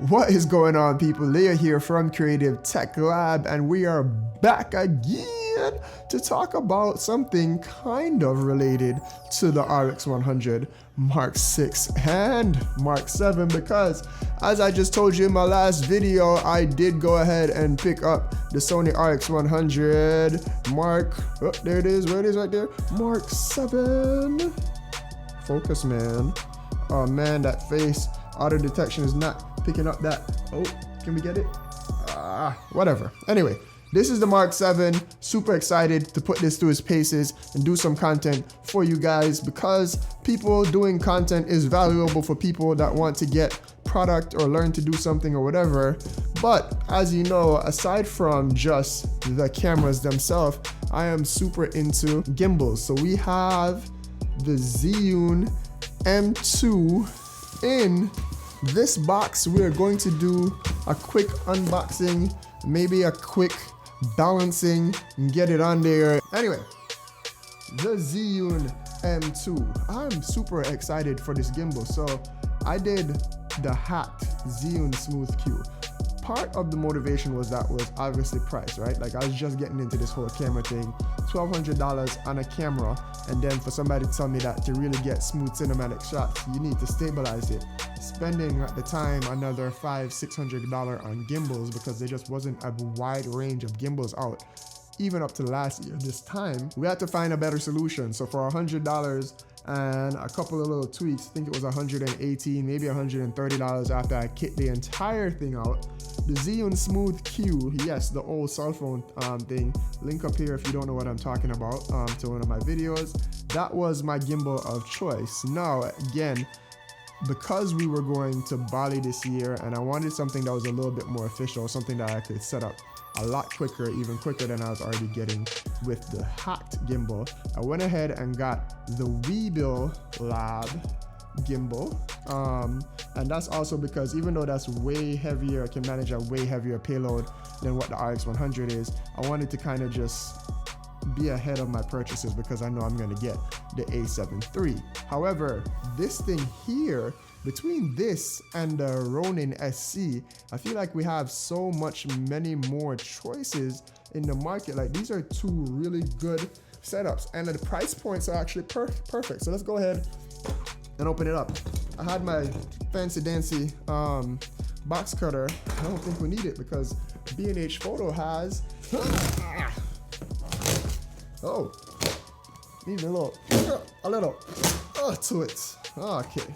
What is going on, people? Leah here from Creative Tech Lab, and we are back again to talk about something kind of related to the RX100 Mark VI and Mark VII, because as I just told you in my last video, I did go ahead and pick up the Sony RX100 Mark, oh, there it is, where it is right there, Mark VII. Focus, man. Oh man, that face auto detection is not picking up that. Oh, can we get it? Whatever. Anyway, this is the Mark VII. Super excited to put this through its paces and do some content for you guys, because people doing content is valuable for people that want to get product or learn to do something or whatever. But as you know, aside from just the cameras themselves, I am super into gimbals. So we have the Zhiyun M2 in this box. We're going to do a quick unboxing, maybe a quick balancing, and get it on there. Anyway, the Zhiyun M2. I'm super excited for this gimbal. So I did the hacked Zhiyun Smooth Q. Part of the motivation was obviously price, right? Like, I was just getting into this whole camera thing, $1,200 on a camera, and then for somebody to tell me that to really get smooth cinematic shots, you need to stabilize it. Spending at the time another $500–600 on gimbals, because there just wasn't a wide range of gimbals out. Even up to last year, this time, we had to find a better solution. So for $100 and a couple of little tweaks, I think it was $118, maybe $130 after I kit the entire thing out. The Zhiyun Smooth Q, yes, the old cell phone thing, link up here if you don't know what I'm talking about, to one of my videos. That was my gimbal of choice. Now, again, because we were going to Bali this year and I wanted something that was a little bit more official, something that I could set up a lot quicker, even quicker than I was already getting with the hacked gimbal, I went ahead and got the Weebill Lab gimbal. And that's also because even though that's way heavier, it can manage a way heavier payload than what the RX100 is, I wanted to kind of just be ahead of my purchases, because I know I'm going to get the A7 III. However, this thing here, between this and the Ronin SC, I feel like we have so many more choices in the market. Like, these are two really good setups, and the price points are actually perfect. So let's go ahead and open it up. I had my fancy dancy box cutter. I don't think we need it because B&H Photo has oh, need a little to it. Okay.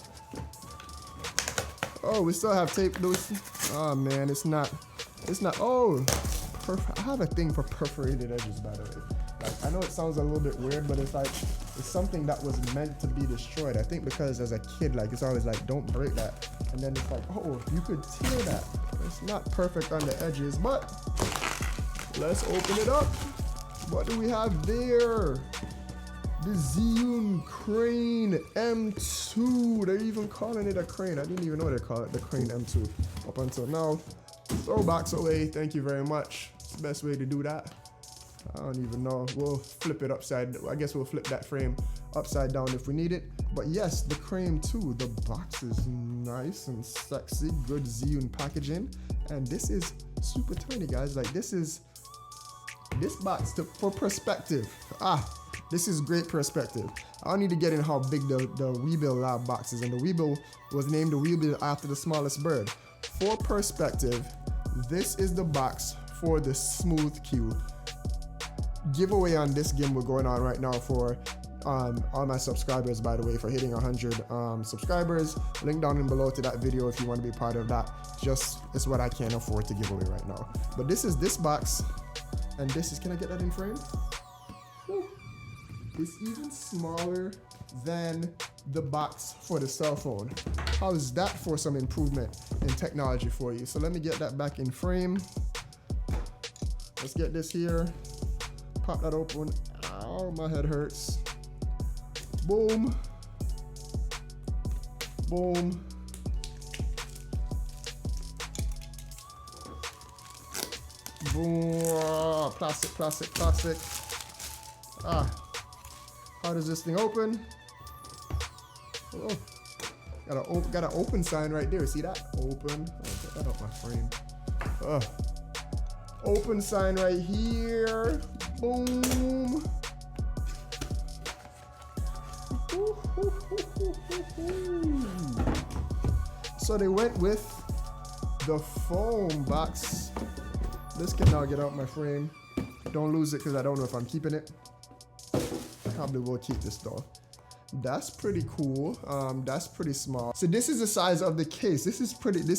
Oh, we still have tape, Lucy. Oh man, it's not. Oh, I have a thing for perforated edges, by the way. Like, I know it sounds a little bit weird, but it's like, it's something that was meant to be destroyed. I think because as a kid, like, it's always like, don't break that. And then it's like, oh, you could tear that. It's not perfect on the edges, but let's open it up. What do we have there? The Zhiyun Crane M2. They're even calling it a crane. I didn't even know they call it the Crane M2 up until now. Throw box away. Thank you very much. It's the best way to do that. I don't even know. We'll flip it upside. I guess we'll flip that frame upside down if we need it. But yes, the Crane 2. The box is nice and sexy. Good Zhiyun packaging. And this is super tiny, guys. Like, this box, for perspective. This is great perspective. I don't need to get in how big the Weebill Lab box is. And the Weebill was named the Weebill after the smallest bird. For perspective, this is the box for the Smooth Q. Giveaway on this gimbal going on right now for all my subscribers, by the way, for hitting 100 subscribers. Link down in below to that video if you want to be part of that. It's what I can't afford to give away right now. But this is this box, and this is, can I get that in frame? Whew. It's even smaller than the box for the cell phone. How is that for some improvement in technology for you? So let me get that back in frame. Let's get this here. Pop that open. Ow, my head hurts. Boom. Boom. Boom. Plastic. How does this thing open? Oh, got an open sign right there. See that? Open. Okay. Get that out my frame. Ugh. Open sign right here. Boom. So they went with the foam box. This can now get out my frame. Don't lose it because I don't know if I'm keeping it. Probably will keep this though. That's pretty cool. That's pretty small. So this is the size of the case. This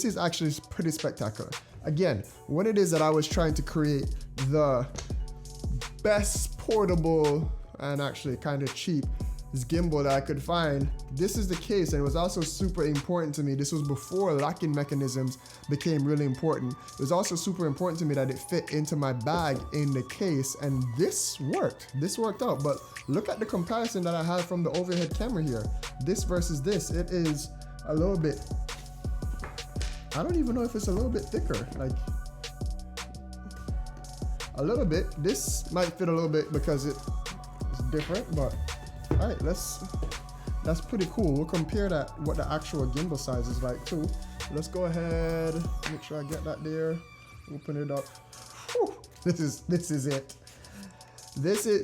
is actually pretty spectacular. Again, what it is that I was trying to create the best portable and actually kind of cheap gimbal that I could find. This is the case, and it was also super important to me. This was before locking mechanisms became really important. It was also super important to me that it fit into my bag in the case, and this worked. This worked out, but look at the comparison that I have from the overhead camera here. This versus this, it is a little bit, I don't even know if it's a little bit thicker, like a little bit. This might fit a little bit because it's different, but all right, that's pretty cool. We'll compare that, what the actual gimbal size is like too. Let's go ahead, make sure I get that there. Open it up. Whew. This is it.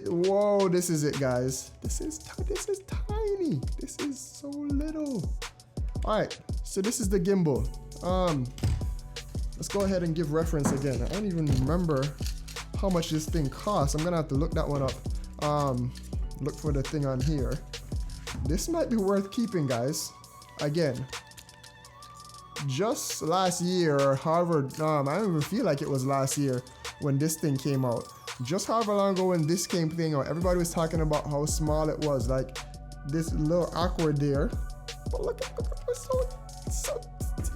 Whoa, this is it, guys. This is tiny. This is so little. All right, so this is the gimbal. Let's go ahead and give reference again. I don't even remember how much this thing costs. I'm gonna have to look that one up. Look for the thing on here. This might be worth keeping, guys. Again, just last year, however, I don't even feel like it was last year when this thing came out. Just however long ago when this thing out, everybody was talking about how small it was, like this little awkward there. But look at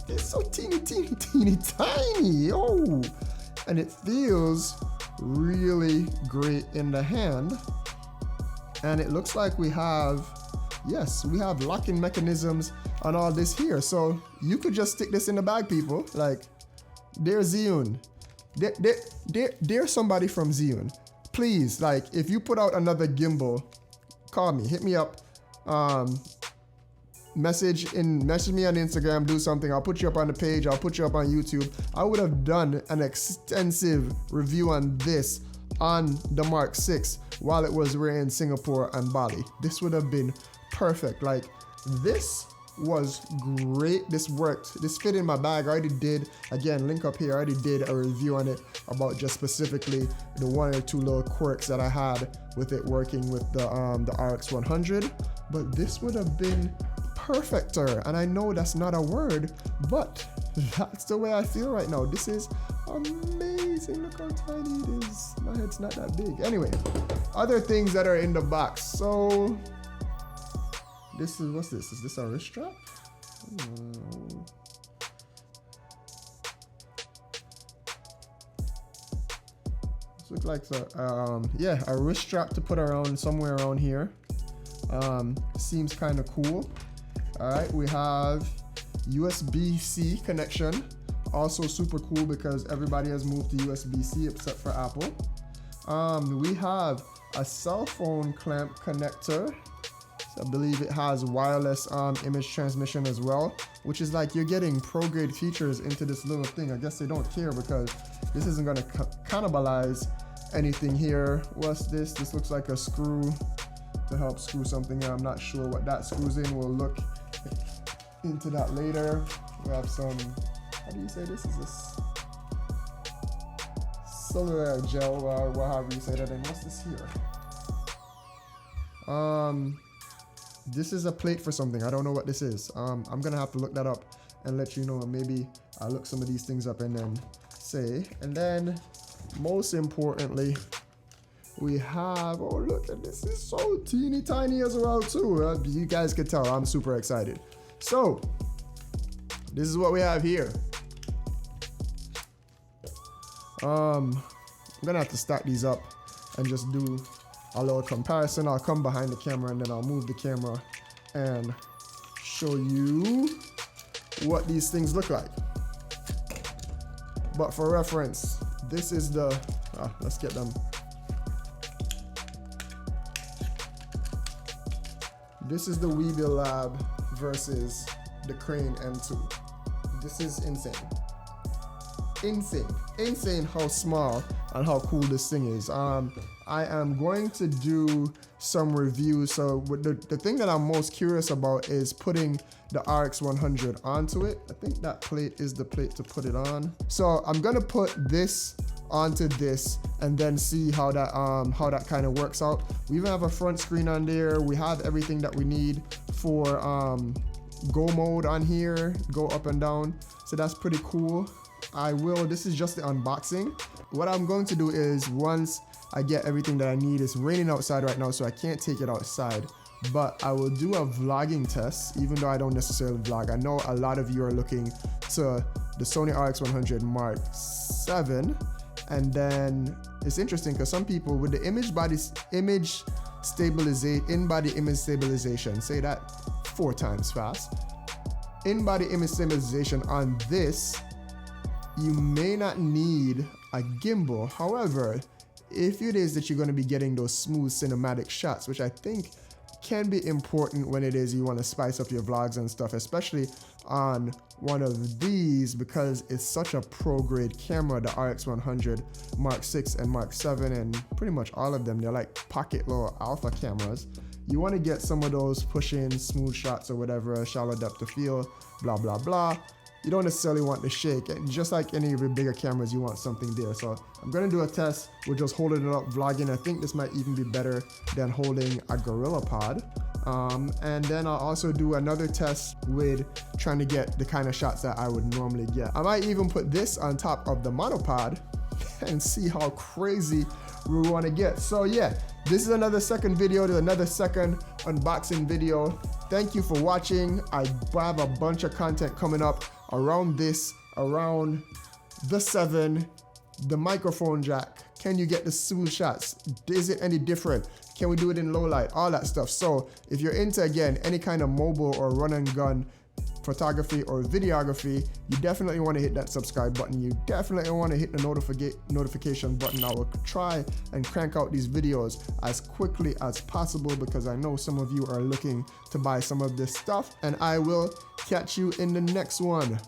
it's so teeny tiny. Oh, and it feels really great in the hand. And it looks like we have, yes, we have locking mechanisms on all this here. So you could just stick this in the bag, people. Like, there's Zhiyun. There's somebody from Zhiyun. Please, like, if you put out another gimbal, call me, hit me up. Message me on Instagram, do something. I'll put you up on the page. I'll put you up on YouTube. I would have done an extensive review on this on the Mark VI while it was rare in Singapore and Bali. This would have been perfect. Like, this was great. This worked. This fit in my bag. I already did, again, link up here. I already did a review on it about just specifically the one or two little quirks that I had with it working with the RX100. But this would have been perfecter. And I know that's not a word, but that's the way I feel right now. This is amazing. Look how tiny it is. My head's not that big. Anyway, other things that are in the box. So this is, what's this? Is this a wrist strap? This looks like yeah, a wrist strap to put around somewhere around here. Seems kind of cool. All right, we have USB-C connection. Also super cool because everybody has moved to USB-C except for Apple. We have a cell phone clamp connector. So I believe it has wireless image transmission as well, which is like you're getting pro-grade features into this little thing. I guess they don't care because this isn't gonna cannibalize anything here. What's this? This looks like a screw to help screw something in. I'm not sure what that screws in. We'll look into that later. We have some, how do you say this? Is this cellular gel, or however you say that? And what's this here? This is a plate for something. I don't know what this is. I'm gonna have to look that up and let you know. Maybe I'll look some of these things up and then say. And then most importantly, we have, oh look at this, is so teeny tiny as well too. You guys can tell I'm super excited. So this is what we have here. I'm gonna have to stack these up and just do a little comparison. I'll come behind the camera and then I'll move the camera and show you what these things look like. But for reference, this is the, let's get them. This is the Weebill Lab versus the Crane M2. This is insane. insane how small and how cool this thing is. I am going to do some reviews. So the thing that I'm most curious about is putting the RX100 onto it. I think that plate is the plate to put it on. So I'm gonna put this onto this and then see how that kind of works out. We even have a front screen on there. We have everything that we need for go mode on here, go up and down. So that's pretty cool. This is just the unboxing. What I'm going to do is, once I get everything that I need, it's raining outside right now, so I can't take it outside, but I will do a vlogging test, even though I don't necessarily vlog. I know a lot of you are looking to the Sony RX100 Mark VII, and then it's interesting because some people with the in-body image stabilization, say that 4 times fast. In-body image stabilization on this, you may not need a gimbal. However, if it is that you're going to be getting those smooth cinematic shots, which I think can be important when it is you want to spice up your vlogs and stuff, especially on one of these, because it's such a pro grade camera, the RX100 Mark VI and Mark VII, and pretty much all of them, they're like pocket little alpha cameras. You want to get some of those push-in smooth shots or whatever, shallow depth of field, blah blah blah. You don't necessarily want to shake, and just like any of your bigger cameras, you want something there. So I'm gonna do a test with just holding it up, vlogging. I think this might even be better than holding a GorillaPod. And then I'll also do another test with trying to get the kind of shots that I would normally get. I might even put this on top of the monopod and see how crazy we want to get. So yeah, this is another second video. There's another second unboxing video. Thank you for watching. I have a bunch of content coming up around this, around the 7, the microphone jack. Can you get the smooth shots? Is it any different? Can we do it in low light? All that stuff. So if you're into, again, any kind of mobile or run and gun photography or videography, you definitely want to hit that subscribe button. You definitely want to hit the notification button. I will try and crank out these videos as quickly as possible because I know some of you are looking to buy some of this stuff, and I will catch you in the next one.